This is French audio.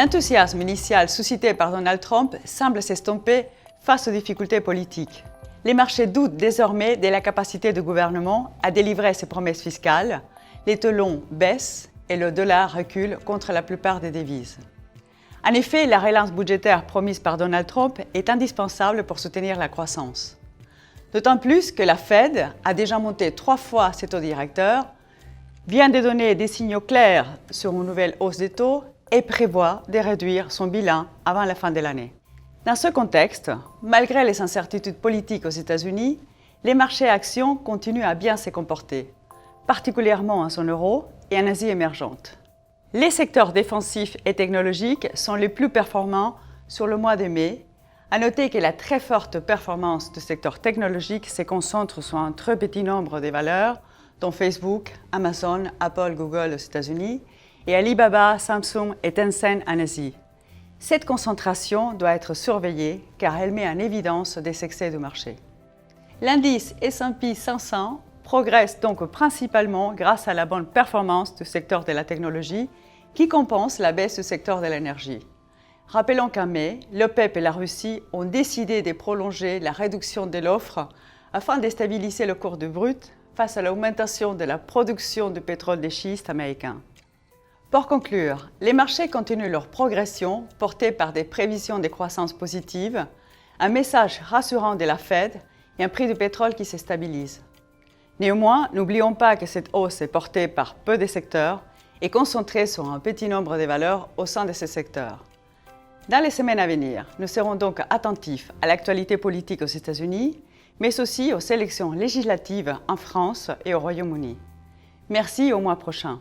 L'enthousiasme initial suscité par Donald Trump semble s'estomper face aux difficultés politiques. Les marchés doutent désormais de la capacité du gouvernement à délivrer ses promesses fiscales, les taux baissent et le dollar recule contre la plupart des devises. En effet, la relance budgétaire promise par Donald Trump est indispensable pour soutenir la croissance. D'autant plus que la Fed a déjà monté 3 fois ses taux directeurs, vient de donner des signaux clairs sur une nouvelle hausse des taux et prévoit de réduire son bilan avant la fin de l'année. Dans ce contexte, malgré les incertitudes politiques aux États-Unis, les marchés actions continuent à bien se comporter, particulièrement en zone euro et en Asie émergente. Les secteurs défensifs et technologiques sont les plus performants sur le mois de mai. À noter que la très forte performance du secteur technologique se concentre sur un très petit nombre de valeurs, dont Facebook, Amazon, Apple, Google aux États-Unis, et Alibaba, Samsung et Tencent en Asie. Cette concentration doit être surveillée car elle met en évidence des excès du marché. L'indice S&P 500 progresse donc principalement grâce à la bonne performance du secteur de la technologie qui compense la baisse du secteur de l'énergie. Rappelons qu'en mai, l'OPEP et la Russie ont décidé de prolonger la réduction de l'offre afin de stabiliser le cours du brut face à l'augmentation de la production de pétrole de schiste américain. Pour conclure, les marchés continuent leur progression portée par des prévisions de croissance positives, un message rassurant de la Fed et un prix du pétrole qui se stabilise. Néanmoins, n'oublions pas que cette hausse est portée par peu de secteurs et concentrée sur un petit nombre de valeurs au sein de ces secteurs. Dans les semaines à venir, nous serons donc attentifs à l'actualité politique aux États-Unis, mais aussi aux élections législatives en France et au Royaume-Uni. Merci et au mois prochain.